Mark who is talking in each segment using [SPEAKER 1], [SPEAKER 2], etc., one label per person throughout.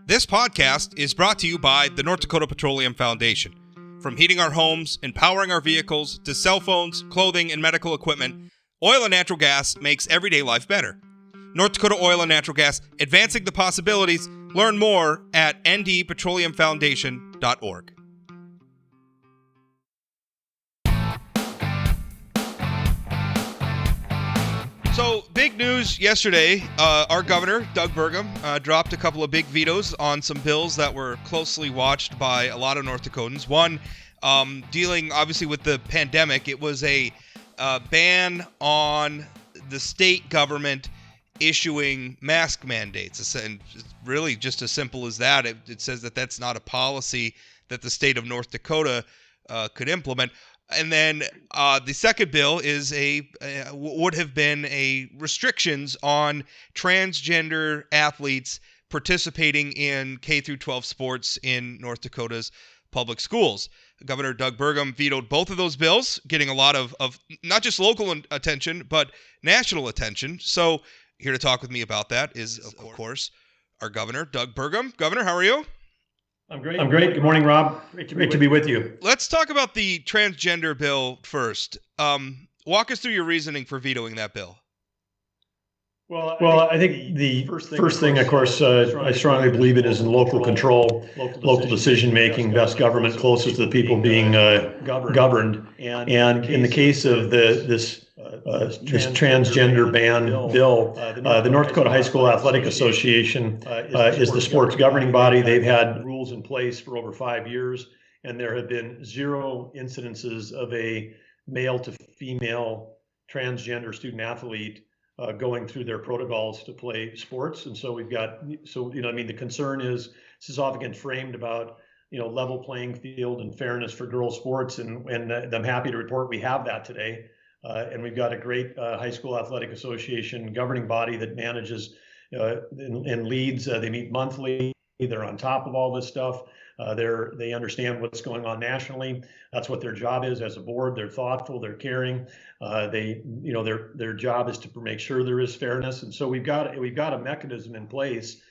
[SPEAKER 1] This podcast is brought to you by the North Dakota Petroleum Foundation. From heating our homes and powering our vehicles to cell phones, clothing, and medical equipment, oil and natural gas makes everyday life better. North Dakota Oil and Natural Gas, advancing the possibilities. Learn more at ndpetroleumfoundation.org. So, big news yesterday. Our governor, Doug Burgum, dropped a couple of big vetoes on some bills that were closely watched by a lot of North Dakotans. One, dealing obviously with the pandemic. It was a ban on the state government issuing mask mandates. And really just as simple as that. It says that that's not a policy that the state of North Dakota could implement. And then the second bill is would have been a restrictions on transgender athletes participating in K through 12 sports in North Dakota's public schools. Governor Doug Burgum vetoed both of those bills, getting a lot of not just local attention, but national attention. So here to talk with me about that is, of course, our governor, Doug Burgum. Governor, how are you?
[SPEAKER 2] I'm great. Good morning, Rob. Great to be with you.
[SPEAKER 1] Let's talk about the transgender bill first. Walk us through your reasoning for vetoing that bill.
[SPEAKER 2] Well, I think the first thing, of course, I strongly believe it is in local control, local decision-making, best government, closest to the people being governed. And in the case of this transgender ban bill, the North Dakota High School Athletic Association is the sports governing body. They've had rules in place for over 5 years, and there have been 0 incidences of a male to female transgender student athlete going through their protocols to play sports. And so the concern is this is often framed about, level playing field and fairness for girls sports. And I'm happy to report we have that today. And we've got a great high school athletic association governing body that manages and leads. They meet monthly. They're on top of all this stuff. They understand what's going on nationally. That's what their job is as a board. They're thoughtful. They're caring. Their job is to make sure there is fairness. And so we've got a mechanism in place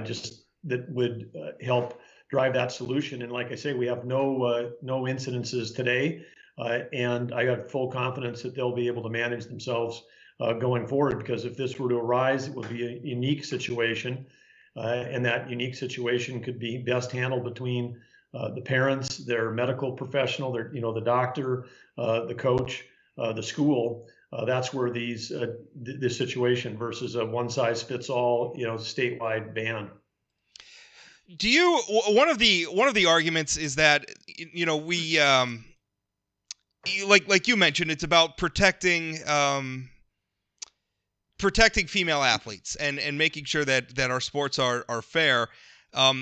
[SPEAKER 2] just that would help drive that solution. And like I say, we have no incidences today. And I got full confidence that they'll be able to manage themselves going forward, because if this were to arise, it would be a unique situation. And that unique situation could be best handled between the parents, their medical professional, the doctor, the coach, the school. That's where this situation versus a one-size-fits-all, statewide ban.
[SPEAKER 1] One of the arguments is that we like you mentioned, it's about protecting female athletes and making sure that our sports are fair.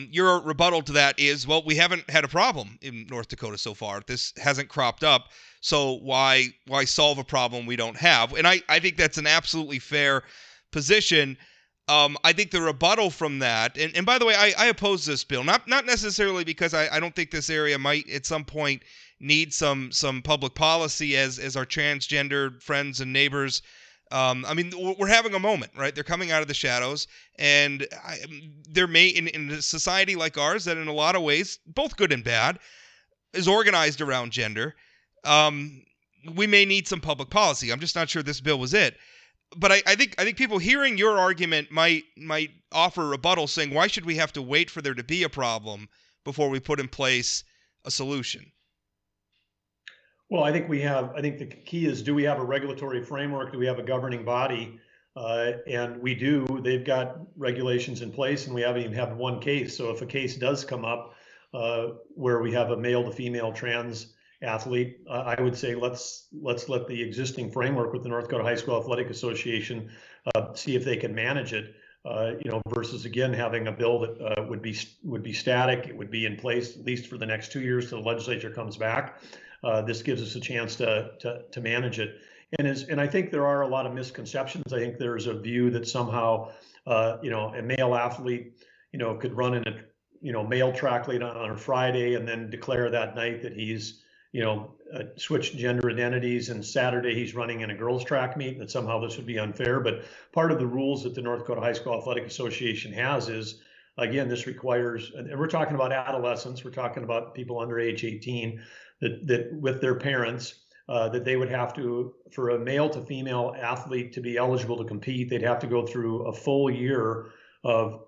[SPEAKER 1] Your rebuttal to that is, well, we haven't had a problem in North Dakota so far. This hasn't cropped up. So why solve a problem we don't have? And I think that's an absolutely fair position. I think the rebuttal from that, and by the way, I oppose this bill, not necessarily because I don't think this area might at some point need some public policy as our transgender friends and neighbors. We're having a moment, right? They're coming out of the shadows, and there may, in a society like ours, that in a lot of ways, both good and bad, is organized around gender. We may need some public policy. I'm just not sure this bill was it. But I think people hearing your argument might offer a rebuttal, saying, why should we have to wait for there to be a problem before we put in place a solution?
[SPEAKER 2] Well, I think the key is, do we have a regulatory framework? Do we have a governing body? And we do. They've got regulations in place, and we haven't even had one case. So if a case does come up where we have a male to female trans athlete, I would say let's let the existing framework with the North Dakota High School Athletic Association see if they can manage it. Versus again having a bill that would be static. It would be in place at least for the next 2 years till the legislature comes back. This gives us a chance to manage it. And I think there are a lot of misconceptions. I think there's a view that somehow, a male athlete, could run in a, male track meet on a Friday and then declare that night that he's, switched gender identities, and Saturday he's running in a girls track meet, and that somehow this would be unfair. But part of the rules that the North Dakota High School Athletic Association has is Again, this requires, and we're talking about adolescents, we're talking about people under age 18 that with their parents, that they would have to, for a male to female athlete to be eligible to compete, they'd have to go through a full year of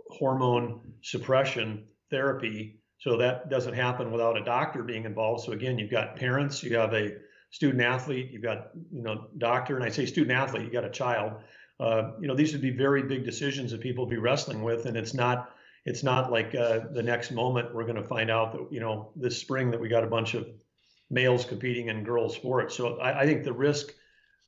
[SPEAKER 2] hormone suppression therapy. So that doesn't happen without a doctor being involved. So again, you've got parents, you have a student athlete, you've got, doctor, and I say student athlete, you got a child. These would be very big decisions that people would be wrestling with, and it's not like the next moment we're going to find out that this spring that we got a bunch of males competing in girls sports. So I think the risk,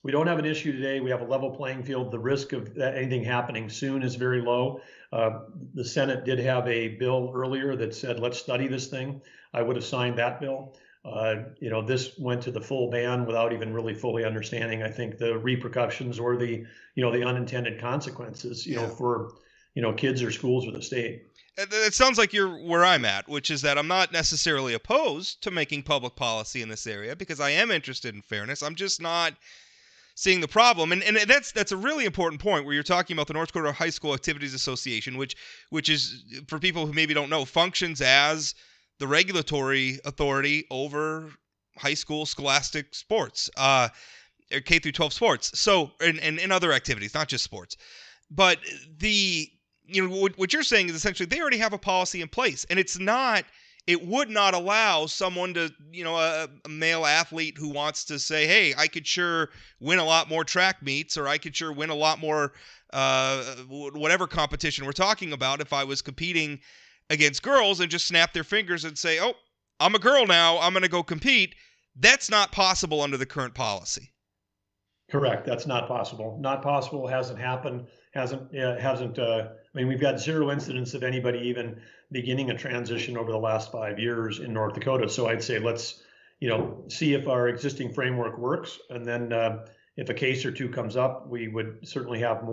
[SPEAKER 2] we don't have an issue today. We have a level playing field. The risk of anything happening soon is very low. The Senate did have a bill earlier that said, let's study this thing. I would have signed that bill. This went to the full ban without even really fully understanding, I think, the repercussions or the unintended consequences, for, kids or schools or the state.
[SPEAKER 1] It sounds like you're where I'm at, which is that I'm not necessarily opposed to making public policy in this area because I am interested in fairness. I'm just not seeing the problem, and that's a really important point where you're talking about the North Dakota High School Activities Association, which is, for people who maybe don't know, functions as the regulatory authority over high school scholastic sports, K through 12 sports. So and other activities, not just sports, but what you're saying is essentially they already have a policy in place, and it would not allow someone to, a male athlete who wants to say, hey, I could sure win a lot more track meets, or I could sure win a lot more whatever competition we're talking about if I was competing against girls, and just snap their fingers and say, oh, I'm a girl now, I'm going to go compete. That's not possible under the current policy.
[SPEAKER 2] Correct. That's not possible. Not possible. Hasn't happened. We've got zero incidents of anybody even beginning a transition over the last 5 years in North Dakota. So I'd say let's, see if our existing framework works, and then if a case or two comes up, we would certainly have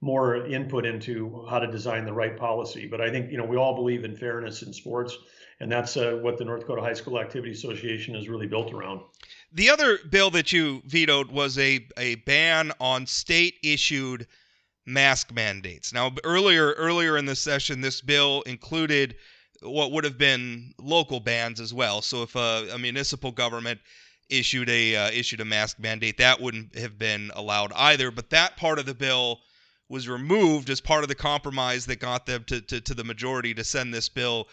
[SPEAKER 2] more input into how to design the right policy. But I think we all believe in fairness in sports, and that's what the North Dakota High School Activity Association is really built around.
[SPEAKER 1] The other bill that you vetoed was a ban on state-issued mask mandates. Now, earlier in this session, this bill included what would have been local bans as well. So if a municipal government issued a mask mandate, that wouldn't have been allowed either. But that part of the bill was removed as part of the compromise that got them to the majority to send this bill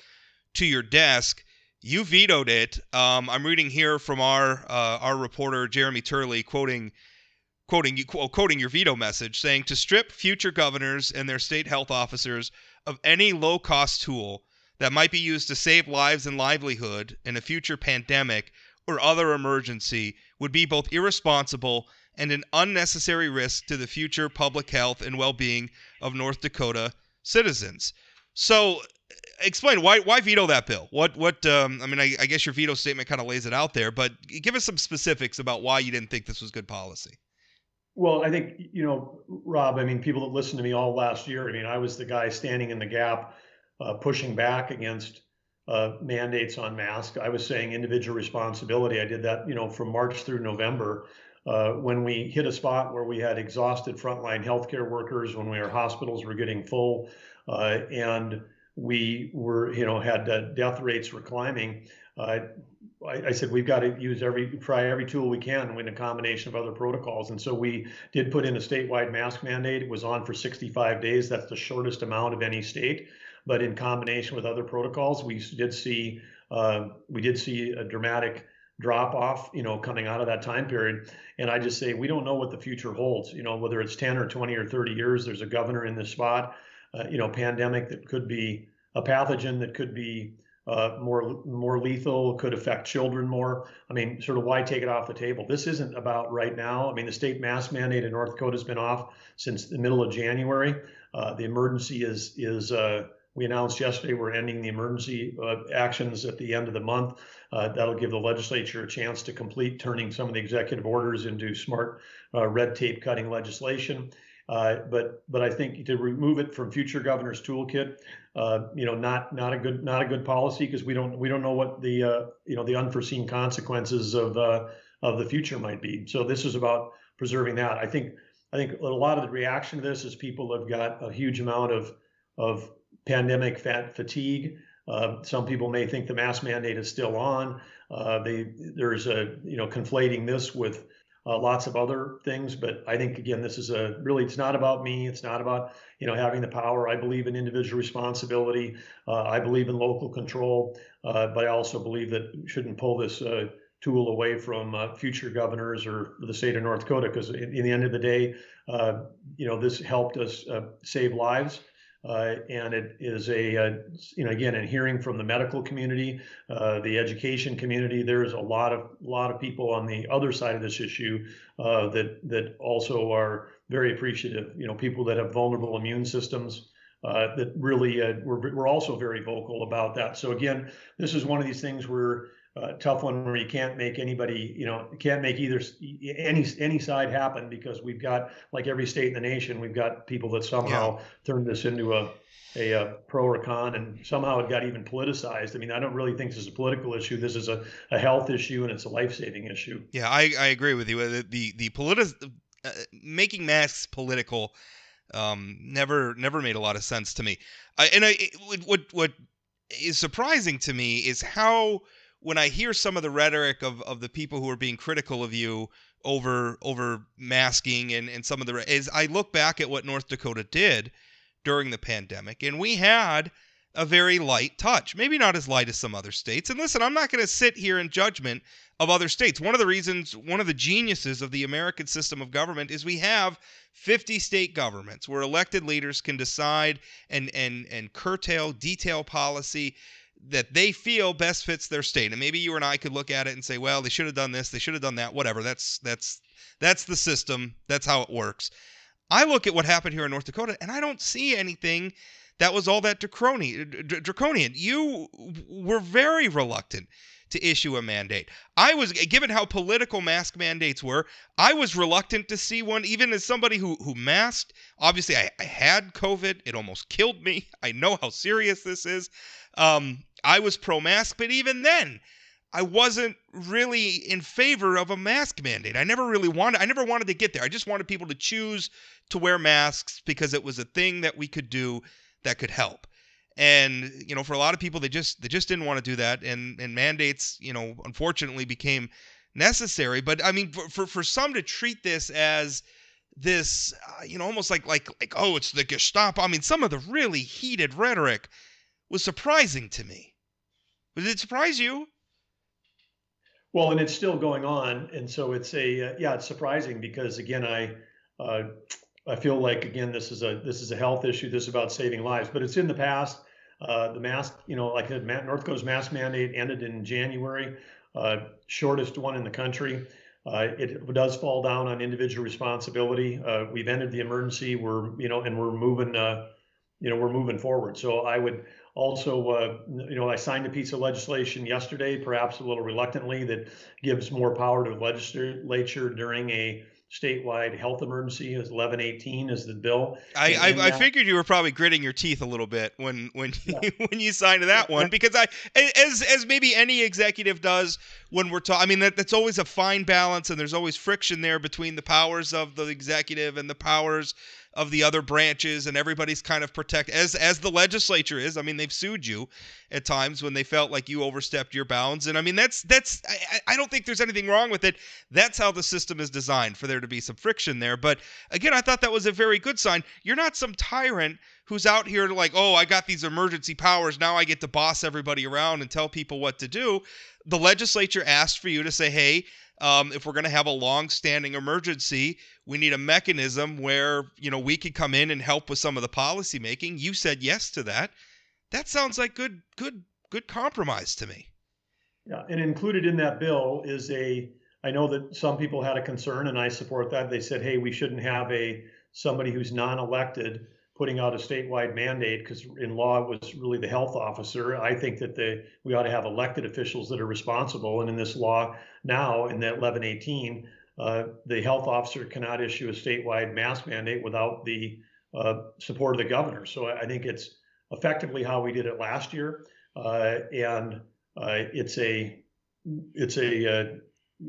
[SPEAKER 1] to your desk. You vetoed it. I'm reading here from our reporter Jeremy Turley quoting your veto message, saying to strip future governors and their state health officers of any low-cost tool that might be used to save lives and livelihood in a future pandemic or other emergency would be both irresponsible and an unnecessary risk to the future public health and well-being of North Dakota citizens. So explain why veto that bill. I guess your veto statement kind of lays it out there, but give us some specifics about why you didn't think this was good policy.
[SPEAKER 2] Well, I think, Rob, people that listened to me all last year, I was the guy standing in the gap, pushing back against mandates on masks. I was saying individual responsibility. I did that, from March through November, when we hit a spot where we had exhausted frontline healthcare workers, when our hospitals were getting full, and we were, had death rates were climbing. I said we've got to try every tool we can in a combination of other protocols. And so we did put in a statewide mask mandate. It was on for 65 days. That's the shortest amount of any state. But in combination with other protocols, we did see a dramatic drop off, coming out of that time period. And I just say we don't know what the future holds. Whether it's 10 or 20 or 30 years, there's a governor in this spot. Pandemic that could be a pathogen that could be more lethal, could affect children more. Sort of why take it off the table? This isn't about right now. The state mask mandate in North Dakota has been off since the middle of January. The emergency is we announced yesterday we're ending the emergency actions at the end of the month. That'll give the legislature a chance to complete turning some of the executive orders into smart red tape cutting legislation. But I think to remove it from future governor's toolkit, not a good policy, because we don't know what the unforeseen consequences of the future might be. So this is about preserving that. I think a lot of the reaction to this is people have got a huge amount of pandemic fatigue. Some people may think the mask mandate is still on. There's conflating this with lots of other things, but I think again, this is it's not about me. It's not about having the power. I believe in individual responsibility. I believe in local control, but I also believe that we shouldn't pull this tool away from future governors or the state of North Dakota, because in the end of the day, this helped us save lives. And it is again, in hearing from the medical community, the education community, there's a lot of people on the other side of this issue that also are very appreciative. People that have vulnerable immune systems. That really we're also very vocal about that. So again, this is one of these things where tough one where you can't make anybody, can't make either any side happen, because we've got, like every state in the nation, we've got people that somehow turned this into a pro or con, and somehow it got even politicized. I mean, I don't really think this is a political issue. This is a health issue, and it's a life-saving issue.
[SPEAKER 1] Yeah, I agree with you. Making masks political never made a lot of sense to me. What is surprising to me is how, when I hear some of the rhetoric of the people who are being critical of you over masking and some of I look back at what North Dakota did during the pandemic, and we had a very light touch, maybe not as light as some other states. And listen, I'm not going to sit here in judgment of other states. One of the geniuses of the American system of government is we have 50 state governments where elected leaders can decide and curtail, detail policy that they feel best fits their state. And maybe you and I could look at it and say, well, they should have done this, they should have done that, whatever. That's the system. That's how it works. I look at what happened here in North Dakota, and I don't see anything that was all that draconian. You were very reluctant to issue a mandate. Given how political mask mandates were, I was reluctant to see one, even as somebody who masked. Obviously, I had COVID. It almost killed me. I know how serious this is. I was pro-mask, but even then, I wasn't really in favor of a mask mandate. I never wanted to get there. I just wanted people to choose to wear masks because it was a thing that we could do that could help. And, for a lot of people, they just didn't want to do that. And mandates, unfortunately became necessary. But I mean, for some to treat this as this, almost like, oh, it's the Gestapo. I mean, some of the really heated rhetoric was surprising to me. Did it surprise you?
[SPEAKER 2] Well, and it's still going on, and so it's it's surprising, because again, I feel like, again, this is a health issue. This is about saving lives, but it's in the past. The mask, like the North Dakota's mask mandate ended in January, shortest one in the country. It does fall down on individual responsibility. We've ended the emergency. We're moving forward. So I would also, I signed a piece of legislation yesterday, perhaps a little reluctantly, that gives more power to the legislature during a statewide health emergency. As 1118 is the bill.
[SPEAKER 1] I figured you were probably gritting your teeth a little bit when when you signed that one, because as maybe any executive does when we're talking. I mean, that's always a fine balance, and there's always friction there between the powers of the executive and the powers of the other branches, and everybody's kind of protect as the legislature is. I mean, they've sued you at times when they felt like you overstepped your bounds, and I mean that's I don't think there's anything wrong with it. That's how the system is designed, for there to be some friction there. But again, I thought that was a very good sign. You're not some tyrant who's out here to like, oh, I got these emergency powers, now I get to boss everybody around and tell people what to do. The legislature asked for you to say, hey, if we're going to have a long-standing emergency, we need a mechanism where, we could come in and help with some of the policy making. You said yes to that. That sounds like good compromise to me.
[SPEAKER 2] Yeah, and included in that bill is I know that some people had a concern, and I support that. They said, hey, we shouldn't have somebody who's non-elected putting out a statewide mandate, because in law it was really the health officer. I think that we ought to have elected officials that are responsible. And in this law now, in that 1118, the health officer cannot issue a statewide mask mandate without the support of the governor. So I think it's effectively how we did it last year, and it's a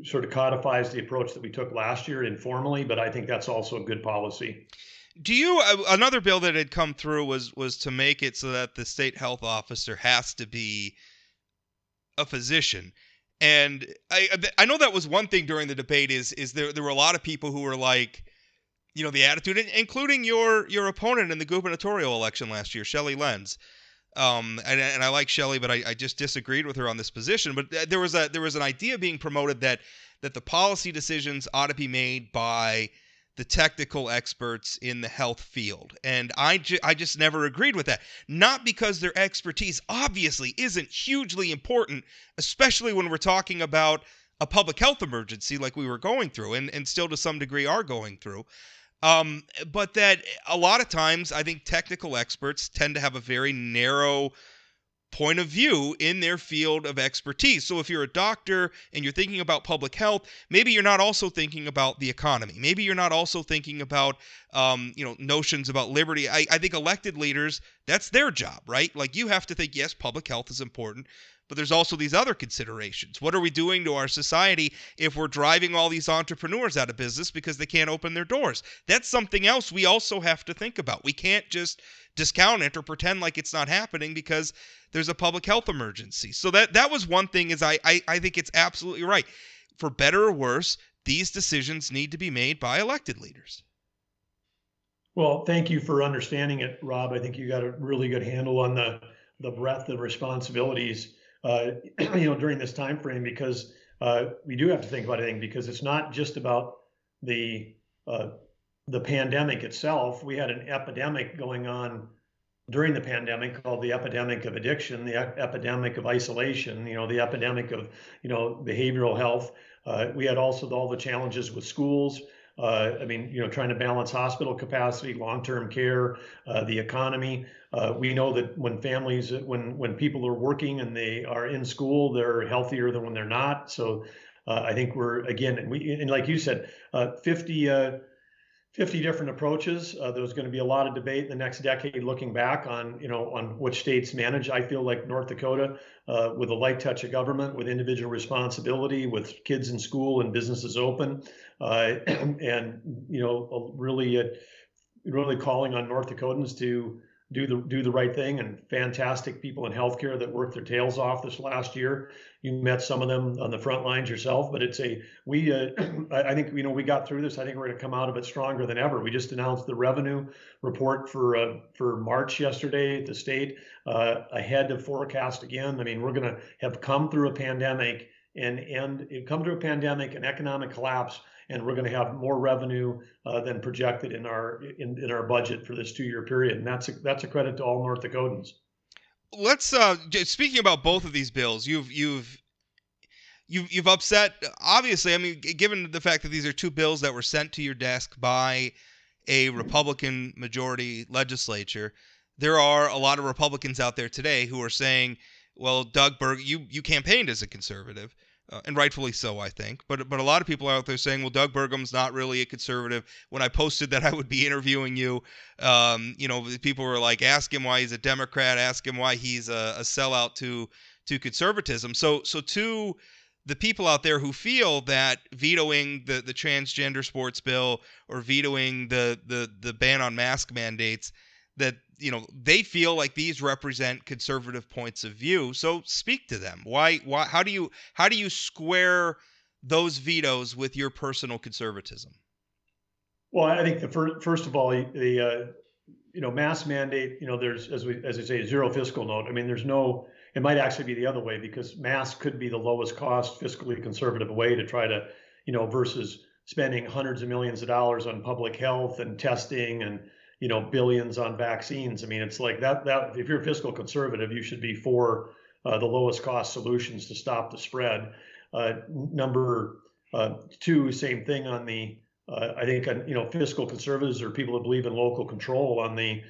[SPEAKER 2] sort of codifies the approach that we took last year informally. But I think that's also a good policy.
[SPEAKER 1] Do you another bill that had come through was to make it so that the state health officer has to be a physician. And I know that was one thing during the debate is there were a lot of people who were like, the attitude, including your opponent in the gubernatorial election last year, Shelley Lenz. And I like Shelley, but I just disagreed with her on this position. But there was an idea being promoted that the policy decisions ought to be made by the technical experts in the health field. And I just never agreed with that. Not because their expertise obviously isn't hugely important, especially when we're talking about a public health emergency like we were going through and still to some degree are going through. But that a lot of times I think technical experts tend to have a very narrow point of view in their field of expertise. So if you're a doctor and you're thinking about public health, maybe you're not also thinking about the economy. Maybe you're not also thinking about, notions about liberty. I think elected leaders, that's their job, right? Like you have to think, yes, public health is important, but there's also these other considerations. What are we doing to our society if we're driving all these entrepreneurs out of business because they can't open their doors? That's something else we also have to think about. We can't just discount it or pretend like it's not happening because there's a public health emergency. So that was one thing is I think it's absolutely right. For better or worse, these decisions need to be made by elected leaders.
[SPEAKER 2] Well, thank you for understanding it, Rob. I think you got a really good handle on the breadth of responsibilities, during this time frame, because we do have to think about anything, because it's not just about the uh, the pandemic itself. We had an epidemic going on during the pandemic called the epidemic of addiction, the epidemic of isolation, the epidemic of, behavioral health. We had also all the challenges with schools. Trying to balance hospital capacity, long-term care, the economy. We know that when people are working and they are in school, they're healthier than when they're not. So I think we're again, and like you said, 50 different approaches. There's going to be a lot of debate in the next decade looking back on which states manage. I feel like North Dakota, with a light touch of government, with individual responsibility, with kids in school and businesses open, and really calling on North Dakotans to do the right thing, and fantastic people in healthcare that worked their tails off this last year. You met some of them on the front lines yourself, but I think we got through this. I think we're going to come out of it stronger than ever. We just announced the revenue report for March yesterday at the state, ahead of forecast again. I mean, we're going to have come through a pandemic and economic collapse, and we're going to have more revenue than projected in our budget for this 2-year period, and that's a credit to all North Dakotans.
[SPEAKER 1] Let's speaking about both of these bills, you've upset, obviously. I mean, given the fact that these are two bills that were sent to your desk by a Republican majority legislature, there are a lot of Republicans out there today who are saying, well, Doug Burgum, you campaigned as a conservative, and rightfully so, I think. But a lot of people out there saying, well, Doug Burgum's not really a conservative. When I posted that I would be interviewing you, people were like, ask him why he's a Democrat, ask him why he's a sellout to conservatism. So to the people out there who feel that vetoing the transgender sports bill or vetoing the ban on mask mandates, that they feel like these represent conservative points of view. So speak to them. Why how do you square those vetoes with your personal conservatism?
[SPEAKER 2] Well, I think first of all, the mask mandate. There's, as I say, zero fiscal note. I mean, there's no. It might actually be the other way, because masks could be the lowest cost, fiscally conservative way to try to, versus spending hundreds of millions of dollars on public health and testing and billions on vaccines. I mean, it's like that if you're fiscal conservative, you should be for the lowest cost solutions to stop the spread. Number two, same thing on the I think fiscal conservatives or people that believe in local control on the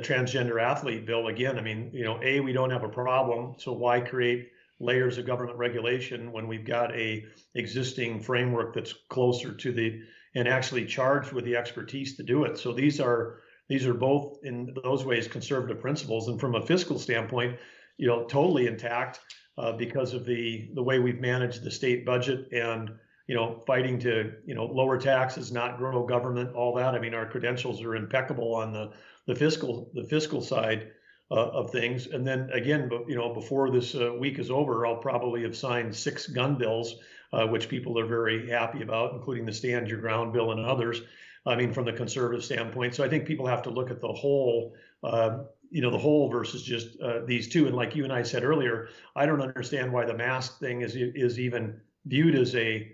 [SPEAKER 2] transgender athlete bill. Again, I mean, we don't have a problem, so why create layers of government regulation when we've got a existing framework that's closer to and actually charged with the expertise to do it. So these are both in those ways conservative principles, and from a fiscal standpoint, totally intact, because of the way we've managed the state budget and fighting to, lower taxes, not grow government, all that. I mean, our credentials are impeccable on the fiscal side of things. And then again, before this week is over, I'll probably have signed 6 gun bills, which people are very happy about, including the Stand Your Ground bill and others. I mean, from the conservative standpoint. So I think people have to look at the whole, the whole versus just these two. And like you and I said earlier, I don't understand why the mask thing is even viewed as a,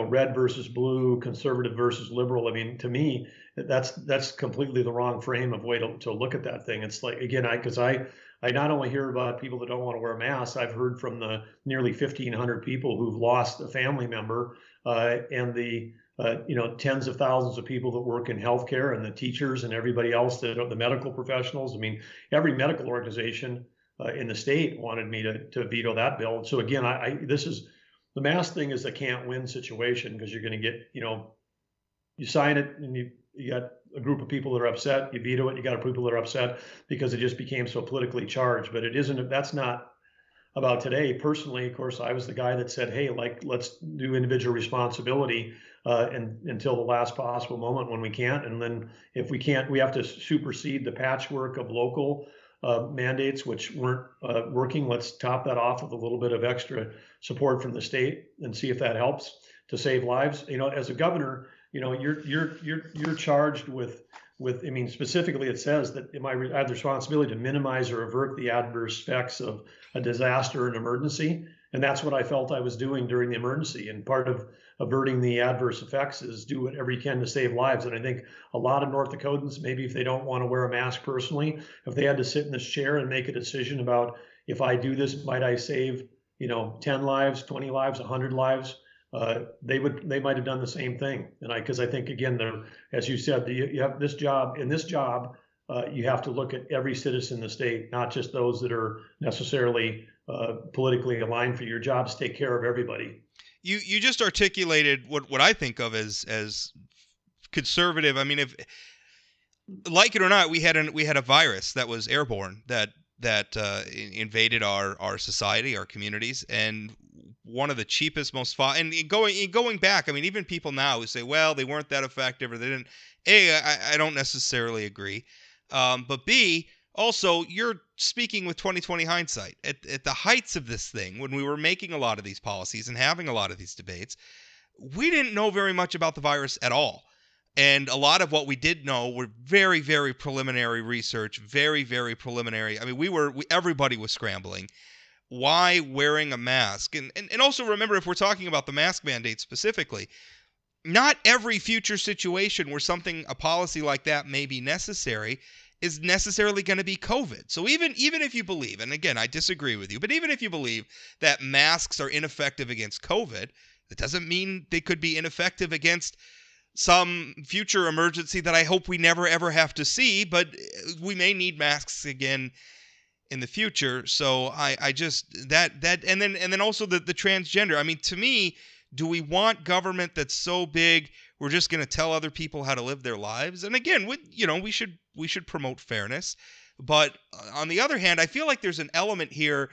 [SPEAKER 2] red versus blue, conservative versus liberal. I mean, to me, that's completely the wrong frame of way to look at that thing. It's like, again, because I not only hear about people that don't want to wear masks, I've heard from the nearly 1,500 people who've lost a family member, and the tens of thousands of people that work in healthcare, and the teachers and everybody else, the medical professionals. I mean, every medical organization in the state wanted me to veto that bill. So again, this is the mask thing is a can't win situation, because you're going to get, you sign it and you got a group of people that are upset, you veto it, you got a group of people that are upset because it just became so politically charged. But that's not about today. Personally, of course, I was the guy that said, hey, let's do individual responsibility until the last possible moment when we can't. And then if we can't, we have to supersede the patchwork of local mandates, which weren't working. Let's top that off with a little bit of extra support from the state and see if that helps to save lives. As a governor, you're charged with, I mean, specifically it says that I have the responsibility to minimize or avert the adverse effects of a disaster and emergency. And that's what I felt I was doing during the emergency. And part of averting the adverse effects is do whatever you can to save lives. And I think a lot of North Dakotans, maybe if they don't want to wear a mask personally, if they had to sit in this chair and make a decision about, if I do this, might I save, 10 lives, 20 lives, 100 lives? They might have done the same thing. And because I think, again, as you said, you have this job. In this job, you have to look at every citizen in the state, not just those that are necessarily politically aligned for your job. To take care of everybody.
[SPEAKER 1] You just articulated what I think of as conservative. I mean, if like it or not, we had a virus that was airborne that invaded our society, our communities, and one of the cheapest, most and going back, I mean, even people now who say, well, they weren't that effective or they didn't. I don't necessarily agree, but B, also, you're speaking with 2020 hindsight. At the heights of this thing, when we were making a lot of these policies and having a lot of these debates, we didn't know very much about the virus at all. And a lot of what we did know were very, very preliminary research, very, very preliminary. I mean, everybody was scrambling. Why wearing a mask? And also remember, if we're talking about the mask mandate specifically, not every future situation where a policy like that may be necessary is necessarily going to be COVID. So even if you believe, and again, I disagree with you, but even if you believe that masks are ineffective against COVID, that doesn't mean they could be ineffective against some future emergency that I hope we never ever have to see, but we may need masks again in the future. So I just that and then also the transgender. I mean, to me, do we want government that's so big we're just going to tell other people how to live their lives? And again, we should promote fairness, but on the other hand, I feel like there's an element here,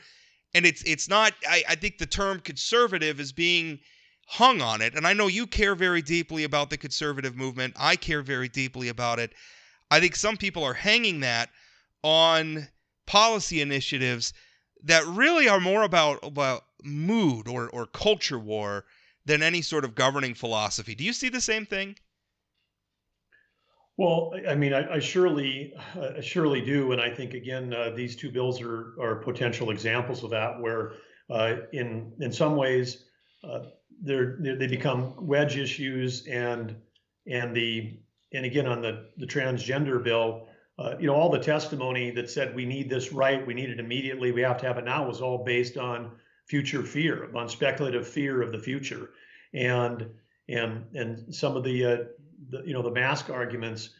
[SPEAKER 1] and it's not. I think the term conservative is being hung on it, and I know you care very deeply about the conservative movement. I care very deeply about it. I think some people are hanging that on policy initiatives that really are more about mood or culture war than any sort of governing philosophy. Do you see the same thing?
[SPEAKER 2] Well, I mean, I surely do, and I think again, these two bills are potential examples of that, where in some ways they become wedge issues, and again on the transgender bill, all the testimony that said we need this right, we need it immediately, we have to have it now, was all based on future fear, on speculative fear of the future, and some of the mask arguments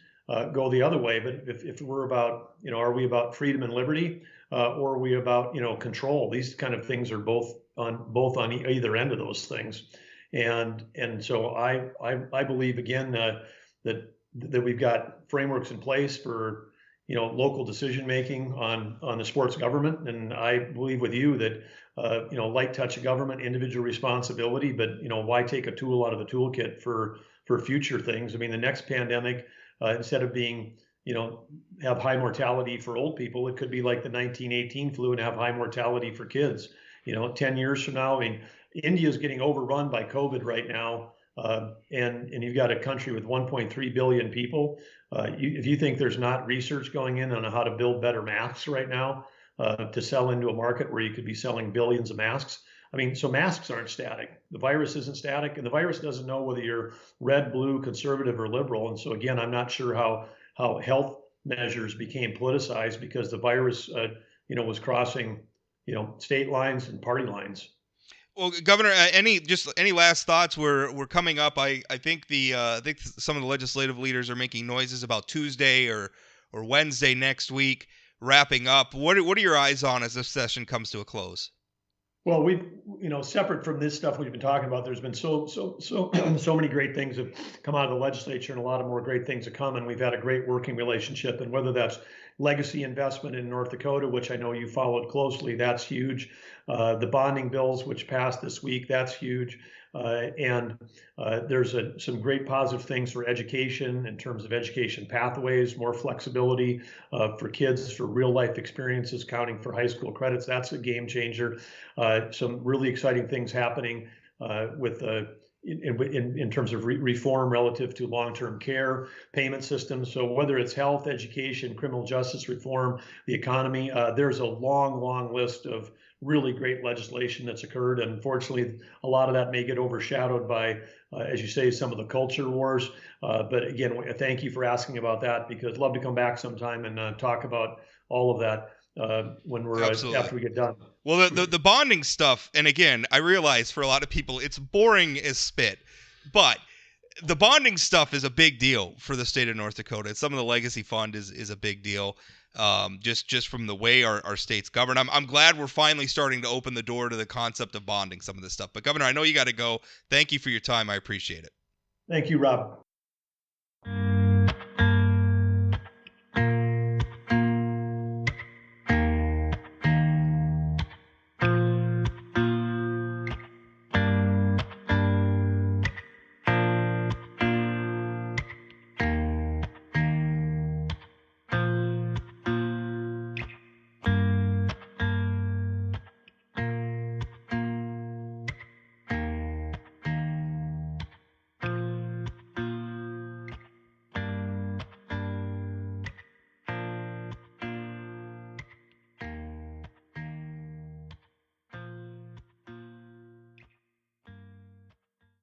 [SPEAKER 2] go the other way. But if we're about, are we about freedom and liberty, or are we about control? These kind of things are both on either end of those things, and so I believe again that we've got frameworks in place for local decision making on the sports government. And I believe with you that light touch of government, individual responsibility, but why take a tool out of the toolkit for future things? I mean, the next pandemic, instead of being have high mortality for old people, it could be like the 1918 flu and have high mortality for kids. 10 years from now, I mean, India is getting overrun by COVID right now. And you've got a country with 1.3 billion people. If you think there's not research going in on how to build better masks right now to sell into a market where you could be selling billions of masks, I mean, so masks aren't static. The virus isn't static, and the virus doesn't know whether you're red, blue, conservative, or liberal. And so again, I'm not sure how health measures became politicized because the virus, was crossing, state lines and party lines.
[SPEAKER 1] Well, Governor, any last thoughts? We're coming up. I think I think some of the legislative leaders are making noises about Tuesday or Wednesday next week wrapping up. What are your eyes on as this session comes to a close?
[SPEAKER 2] Well, we've, separate from this stuff we've been talking about, there's been so many great things have come out of the legislature, and a lot of more great things have come. And we've had a great working relationship. And whether that's legacy investment in North Dakota, which I know you followed closely, that's huge. The bonding bills, which passed this week, that's huge. And there's some great positive things for education in terms of education pathways, more flexibility for kids for real life experiences, counting for high school credits. That's a game changer. Some really exciting things happening with in terms of reform relative to long-term care payment systems. So whether it's health, education, criminal justice reform, the economy, there's a long list of really great legislation that's occurred. And unfortunately, a lot of that may get overshadowed by, as you say, some of the culture wars. But again, thank you for asking about that, because I'd love to come back sometime and talk about all of that when we're after we get done.
[SPEAKER 1] Well, the bonding stuff, and again, I realize for a lot of people it's boring as spit, but the bonding stuff is a big deal for the state of North Dakota. Some of the legacy fund is a big deal. Just from the way our state's governed. I'm glad we're finally starting to open the door to the concept of bonding some of this stuff. But Governor, I know you got to go. Thank you for your time. I appreciate it.
[SPEAKER 2] Thank you, Rob.